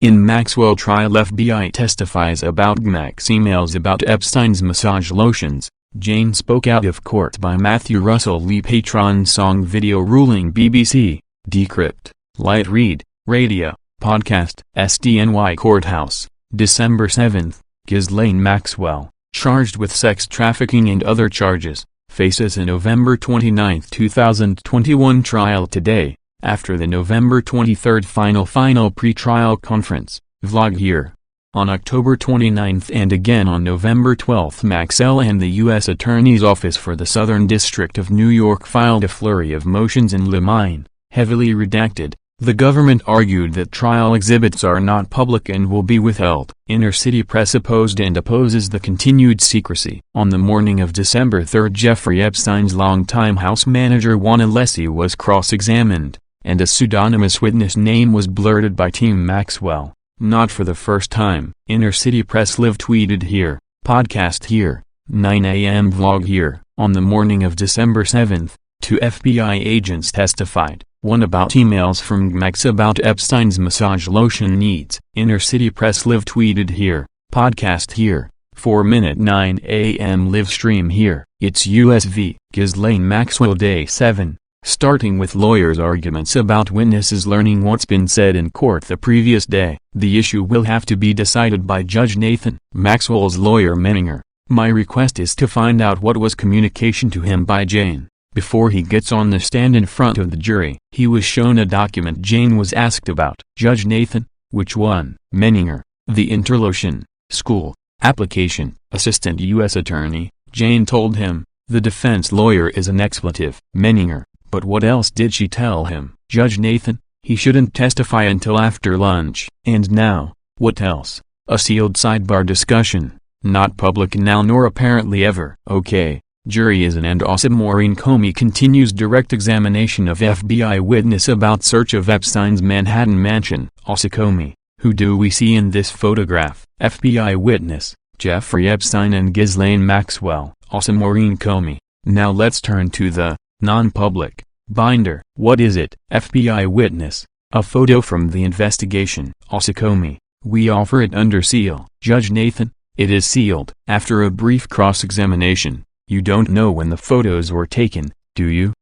In Maxwell trial, FBI testifies about GMax emails about Epstein's massage lotions. Jane spoke out of court by Matthew Russell Lee. Patron song video ruling. BBC, Decrypt, Light Read, Radio, Podcast. SDNY Courthouse, December 7. Ghislaine Maxwell, charged with sex trafficking and other charges, faces a November 29, 2021 trial today, after the November 23 final pre-trial conference. Vlog here. On October 29 and again on November 12, Maxwell and the U.S. Attorney's Office for the Southern District of New York filed a flurry of motions in limine, heavily redacted. The government argued that trial exhibits are not public and will be withheld. Inner City Press opposed and opposes the continued secrecy. On the morning of December 3, Jeffrey Epstein's longtime house manager Juan Alessi was cross-examined, and a pseudonymous witness name was blurted by Team Maxwell. Not for the first time. Inner City Press live tweeted here, podcast here, 9 a.m. vlog here. On the morning of December 7, 2 FBI agents testified, one about emails from GMax about Epstein's massage lotion needs. Inner City Press live tweeted here, podcast here, 4-minute 9 a.m. live stream here. It's USV. Ghislaine Maxwell Day 7. Starting with lawyers' arguments about witnesses learning what's been said in court the previous day. The issue will have to be decided by Judge Nathan. Maxwell's lawyer Menninger. My request is to find out what was communication to him by Jane, before he gets on the stand in front of the jury. He was shown a document Jane was asked about. Judge Nathan, which one? Menninger. The Interlotion, School, Application, Assistant U.S. Attorney. Jane told him, the defense lawyer is an expletive. Menninger. But what else did she tell him? Judge Nathan, he shouldn't testify until after lunch. And now, what else? A sealed sidebar discussion, not public now nor apparently ever. Okay, jury is in. And also Maureen Comey continues direct examination of FBI witness about search of Epstein's Manhattan mansion. Also Comey, who do we see in this photograph? FBI witness, Jeffrey Epstein and Ghislaine Maxwell. Also Maureen Comey. Now let's turn to the non-public binder. What is it? FBI witness, a photo from the investigation. Also Comey, we offer it under seal. Judge Nathan, it is sealed. After a brief cross-examination, you don't know when the photos were taken, do you?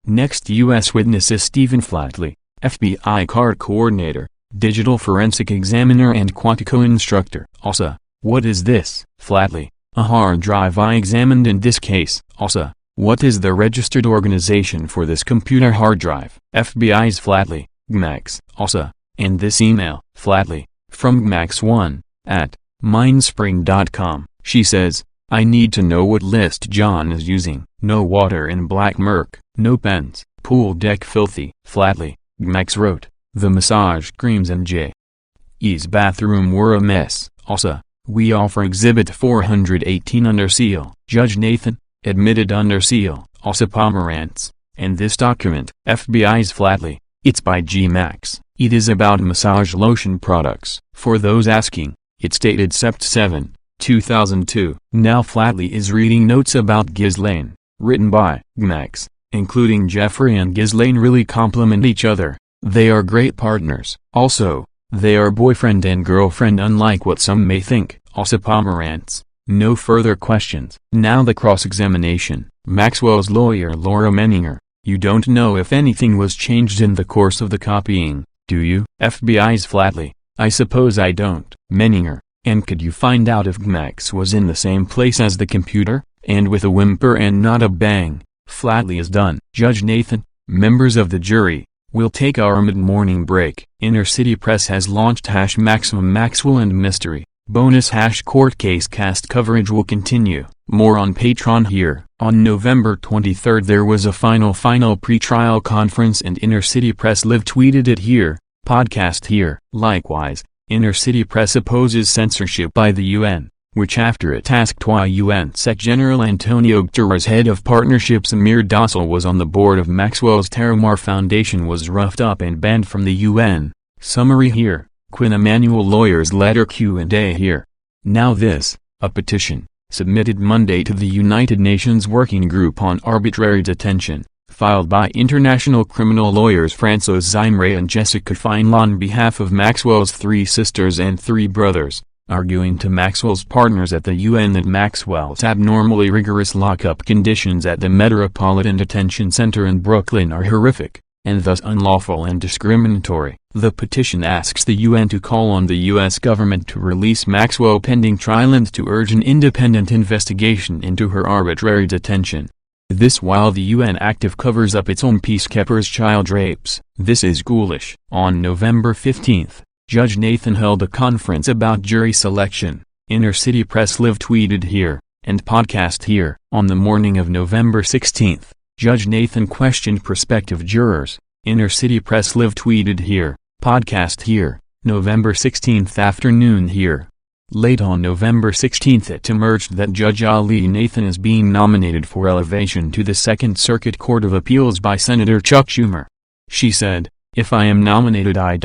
Next, U.S. witness is Stephen Flatley, FBI card coordinator, digital forensic examiner and Quantico instructor. Also, what is this? Flatley, a hard drive I examined in this case. Also, what is the registered organization for this computer hard drive? FBI's Flatley, GMax. Also, and this email, Flatley, from GMax1, at mindspring.com. She says, I need to know what list John is using. No water in black murk, no pens, pool deck filthy. Flatley, GMax wrote, the massage creams in J.'s bathroom were a mess. Also, we offer Exhibit 418 under seal. Judge Nathan, admitted under seal. Also Pomerantz, and this document, FBI's Flatley, it's by GMax. It is about massage lotion products. For those asking, it's dated Sept 7, 2002. Now Flatley is reading notes about Ghislaine, written by GMax, including Jeffrey and Ghislaine really complement each other. They are great partners. Also, they are boyfriend and girlfriend unlike what some may think. Also Pomerantz. No further questions. Now the cross-examination. Maxwell's lawyer Laura Menninger, you don't know if anything was changed in the course of the copying, do you? FBI's Flatley, I suppose I don't. Menninger, and could you find out if GMax was in the same place as the computer, and with a whimper and not a bang? Flatley is done. Judge Nathan, members of the jury, we'll take our mid-morning break. Inner City Press has launched #Maximum Maxwell and Mystery. Bonus #court case cast coverage will continue. More on Patreon here. On November 23 there was a final pre-trial conference and Inner City Press live tweeted it here, podcast here. Likewise, Inner City Press opposes censorship by the UN, which after it tasked UN Sec General Antonio Guterres head of partnerships Amir Dossal was on the board of Maxwell's Terramar Foundation was roughed up and banned from the UN. Summary here. Quinn Emanuel lawyer's letter Q&A here. Now this, a petition, submitted Monday to the United Nations Working Group on Arbitrary Detention, filed by international criminal lawyers François Zimre and Jessica Feinl on behalf of Maxwell's 3 sisters and 3 brothers, arguing to Maxwell's partners at the UN that Maxwell's abnormally rigorous lockup conditions at the Metropolitan Detention Center in Brooklyn are horrific, and thus unlawful and discriminatory. The petition asks the UN to call on the U.S. government to release Maxwell pending trial and to urge an independent investigation into her arbitrary detention. This while the UN active covers up its own peacekeepers' child rapes. This is ghoulish. On November 15, Judge Nathan held a conference about jury selection. Inner City Press Live tweeted here, and podcast here. On the morning of November 16, Judge Nathan questioned prospective jurors. Inner City Press Live tweeted here, podcast here, November 16 afternoon here. Late on November 16 it emerged that Judge Ali Nathan is being nominated for elevation to the Second Circuit Court of Appeals by Senator Chuck Schumer. She said, "If I am nominated I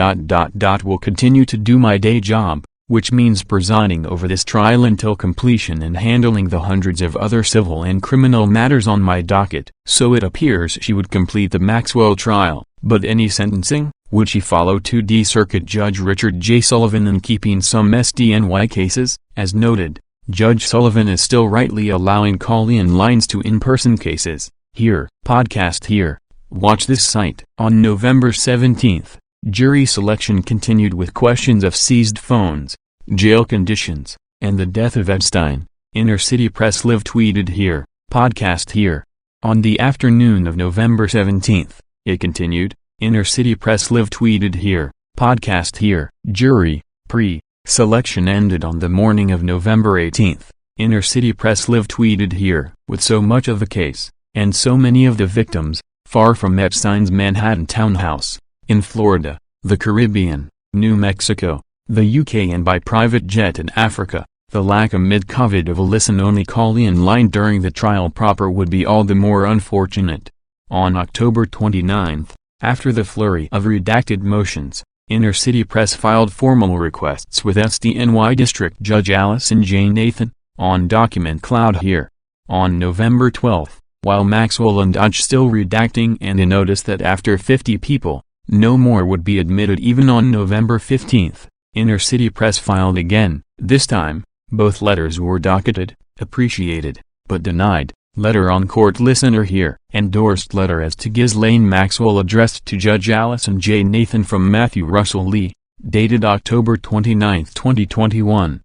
will continue to do my day job, which means presiding over this trial until completion and handling the hundreds of other civil and criminal matters on my docket." So it appears she would complete the Maxwell trial, but any sentencing? Would she follow 2D Circuit Judge Richard J. Sullivan in keeping some SDNY cases? As noted, Judge Sullivan is still rightly allowing call-in lines to in-person cases. Here, podcast here. Watch this site. On November 17, jury selection continued with questions of seized phones, jail conditions, and the death of Epstein. Inner City Press Live tweeted here, podcast here. On the afternoon of November 17, it continued. Inner City Press Live tweeted here, podcast here. Jury, pre-selection ended on the morning of November 18. Inner City Press Live tweeted here, with so much of the case, and so many of the victims, far from Epstein's Manhattan townhouse, in Florida, the Caribbean, New Mexico, the UK and by private jet in Africa, the lack amid COVID of a listen-only call-in line during the trial proper would be all the more unfortunate. On October 29, after the flurry of redacted motions, Inner City Press filed formal requests with SDNY District Judge Allison J. Nathan, on document cloud here. On November 12, while Maxwell and Dodge still redacting and a notice that after 50 people, no more would be admitted even on November 15, Inner City Press filed again. This time, both letters were docketed, appreciated, but denied. Letter on court listener here. Endorsed letter as to Ghislaine Maxwell addressed to Judge Allison J. Nathan from Matthew Russell Lee, dated October 29, 2021.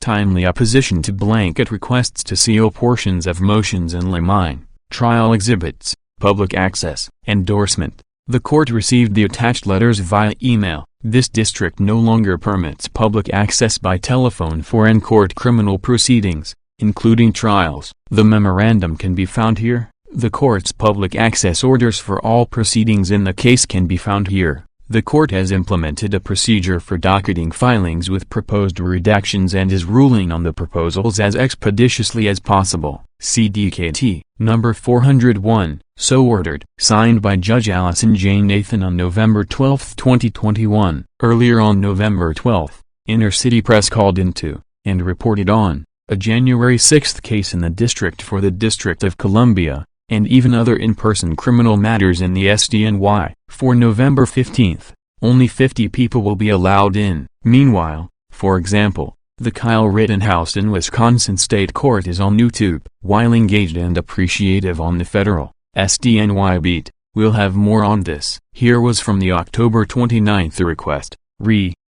Timely opposition to blanket requests to seal portions of motions in limine, trial exhibits, public access. Endorsement. The court received the attached letters via email. This district no longer permits public access by telephone for in-court criminal proceedings, including trials. The memorandum can be found here. The court's public access orders for all proceedings in the case can be found here. The court has implemented a procedure for docketing filings with proposed redactions and is ruling on the proposals as expeditiously as possible. CDKT, number 401, so ordered. Signed by Judge Allison J. Nathan on November 12, 2021. Earlier on November 12, Inner City Press called into, and reported on, a January 6 case in the district for the District of Columbia, and even other in-person criminal matters in the SDNY. For November 15, only 50 people will be allowed in. Meanwhile, for example, the Kyle Rittenhouse in Wisconsin State Court is on YouTube. While engaged and appreciative on the federal SDNY beat, we'll have more on this. Here was from the October 29 request.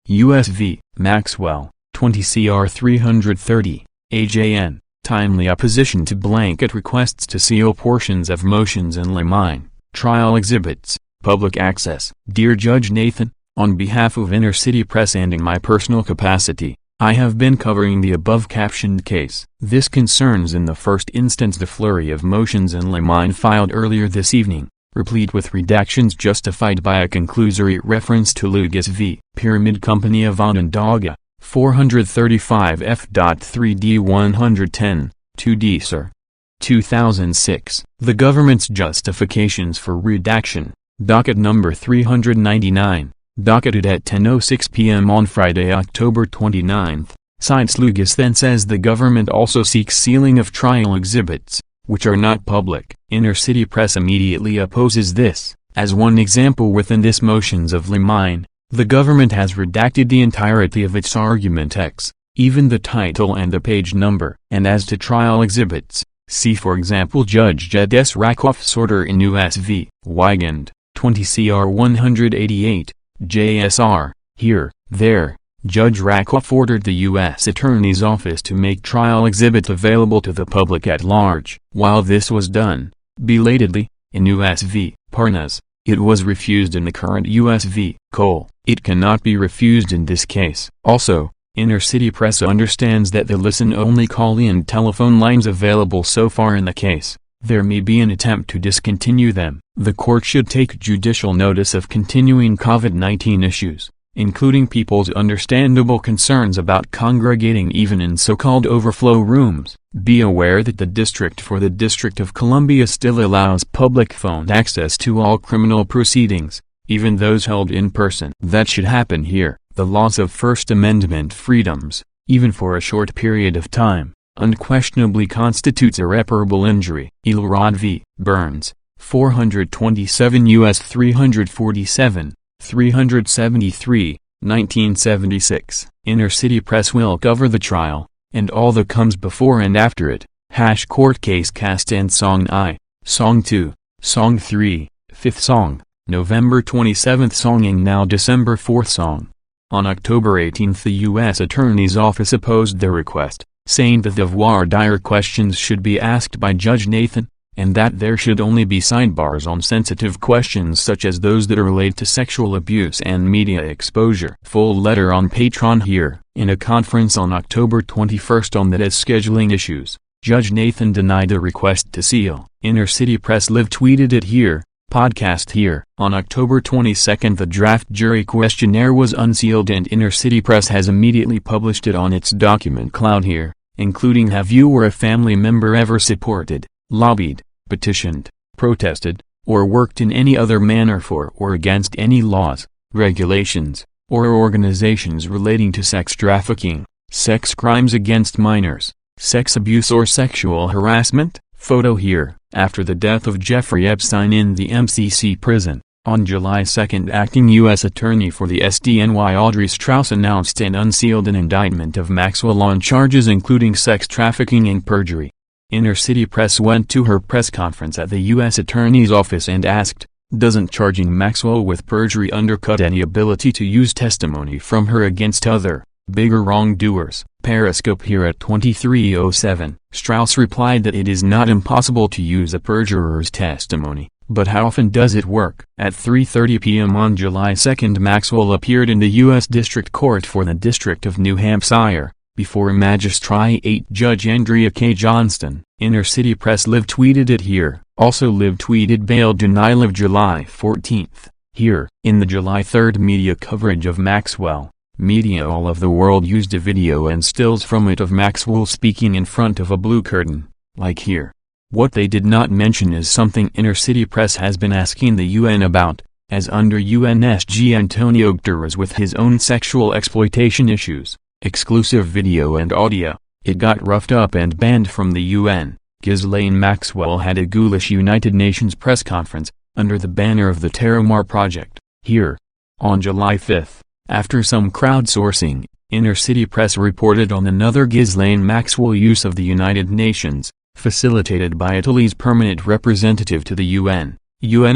U.S. v. Maxwell, 20 CR 330. AJN, timely opposition to blanket requests to seal portions of motions in limine, trial exhibits, public access. Dear Judge Nathan, on behalf of Inner City Press and in my personal capacity, I have been covering the above-captioned case. This concerns in the first instance the flurry of motions in limine filed earlier this evening, replete with redactions justified by a conclusory reference to Lugas v. Pyramid Company of Onondaga. 435 F.3D 110, 2D Sir. 2006. The government's justifications for redaction, docket number 399, docketed at 10:06 p.m. on Friday, October 29. Cites Lugas then says the government also seeks sealing of trial exhibits, which are not public. Inner City Press immediately opposes this. As one example within this motions of limine, the government has redacted the entirety of its argument X, even the title and the page number. And as to trial exhibits, see for example Judge Jed S. Rakoff's order in U.S. v. Weigand, 20 CR 188, JSR. Here, there, Judge Rakoff ordered the U.S. Attorney's Office to make trial exhibits available to the public at large. While this was done, belatedly, in U.S. v. Parnas, it was refused in the current U.S. v. Cole. It cannot be refused in this case. Also, Inner City Press understands that the listen-only call-in telephone lines available so far in the case, there may be an attempt to discontinue them. The court should take judicial notice of continuing COVID-19 issues, including people's understandable concerns about congregating even in so-called overflow rooms. Be aware that the District for the District of Columbia still allows public phone access to all criminal proceedings, even those held in person. That should happen here. The loss of First Amendment freedoms, even for a short period of time, unquestionably constitutes irreparable injury. Elrod v. Burns, 427 U.S. 347, 373, 1976. Inner City Press will cover the trial, and all that comes before and after it. Court case cast and Song I, Song 2, Song 3, 5th Song, November 27th Songing now December 4th Song. On October 18 the U.S. Attorney's Office opposed the request, saying that the voir dire questions should be asked by Judge Nathan, and that there should only be sidebars on sensitive questions such as those that relate to sexual abuse and media exposure. Full letter on Patreon here. In a conference on October 21 on that as scheduling issues, Judge Nathan denied the request to seal. Inner City Press live tweeted it here. Podcast here. On October 22 the draft jury questionnaire was unsealed and Inner City Press has immediately published it on its document cloud here, including have you or a family member ever supported, lobbied, petitioned, protested, or worked in any other manner for or against any laws, regulations, or organizations relating to sex trafficking, sex crimes against minors, sex abuse or sexual harassment? Photo here. After the death of Jeffrey Epstein in the MCC prison, on July 2 acting U.S. Attorney for the SDNY Audrey Strauss announced and unsealed an indictment of Maxwell on charges including sex trafficking and perjury. Inner City Press went to her press conference at the U.S. Attorney's Office and asked, doesn't charging Maxwell with perjury undercut any ability to use testimony from her against other, bigger wrongdoers? Periscope here at 23:07. Strauss replied that it is not impossible to use a perjurer's testimony, but how often does it work? At 3:30 p.m. on July 2 Maxwell appeared in the U.S. District Court for the District of New Hampshire, before Magistrate Judge Andrea K. Johnston. Inner City Press live tweeted it here. Also live tweeted bail denial of July 14. Here. In the July 3 media coverage of Maxwell, media all of the world used a video and stills from it of Maxwell speaking in front of a blue curtain, like here. What they did not mention is something Inner City Press has been asking the UN about, as under UNSG Antonio Guterres with his own sexual exploitation issues, exclusive video and audio, it got roughed up and banned from the UN. Ghislaine Maxwell had a ghoulish United Nations press conference, under the banner of the Terramar Project, here. On July 5. After some crowdsourcing, Inner City Press reported on another Ghislaine Maxwell use of the United Nations, facilitated by Italy's permanent representative to the UN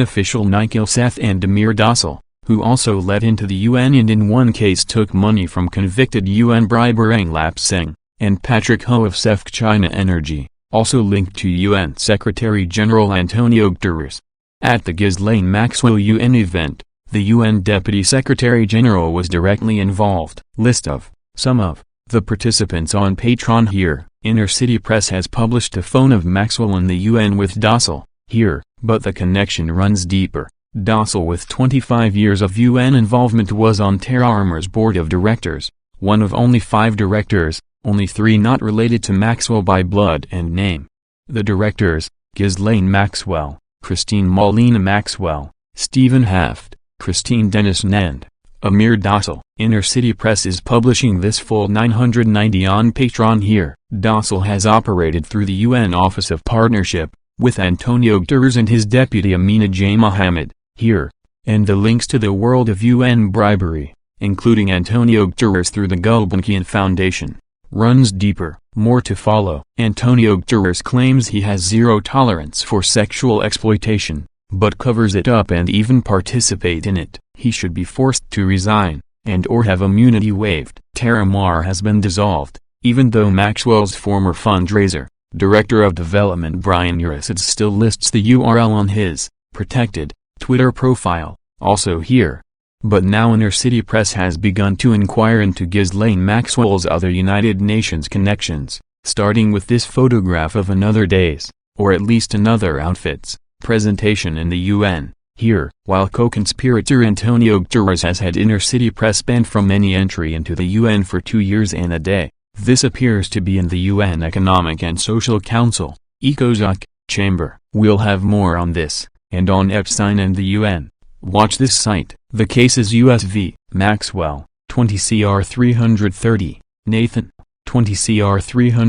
official Nikhil Seth and Demir Dossal, who also let into the UN and in one case took money from convicted UN briber Aung Lap Seng, and Patrick Ho of SEFC China Energy, also linked to UN Secretary-General Antonio Guterres. At the Ghislaine Maxwell UN event, the UN Deputy Secretary-General was directly involved. List of, some of, the participants on Patreon here. Inner City Press has published a phone of Maxwell in the UN with Dossal, here, but the connection runs deeper. Dossal with 25 years of UN involvement was on Terramar's board of directors, one of only 5 directors, only 3 not related to Maxwell by blood and name. The directors, Ghislaine Maxwell, Christine Molina Maxwell, Stephen Haft, Christine Dennis Nand, Amir Docile. Inner City Press is publishing this full 990 on Patreon here. Docile has operated through the UN Office of Partnership, with Antonio Guterres and his deputy Amina J. Mohammed, here, and the links to the world of UN bribery, including Antonio Guterres through the Gulbenkian Foundation, runs deeper. More to follow. Antonio Guterres claims he has zero tolerance for sexual exploitation, but covers it up and even participate in it. He should be forced to resign, and or have immunity waived. Terramar has been dissolved, even though Maxwell's former fundraiser, Director of Development Brian Uricic still lists the URL on his protected Twitter profile, also here. But now Inner City Press has begun to inquire into Ghislaine Maxwell's other United Nations connections, starting with this photograph of Another Day's, or at least Another Outfit's, presentation in the UN, here. While co-conspirator Antonio Guterres has had Inner City Press banned from any entry into the UN for 2 years and a day, this appears to be in the UN Economic and Social Council, ECOSOC, chamber. We'll have more on this, and on Epstein and the UN. Watch this site. The case is US v. Maxwell, 20 CR 330, Nathan, 20 CR 300.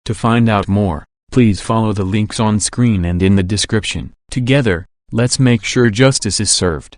To find out more, please follow the links on screen and in the description. Together, let's make sure justice is served.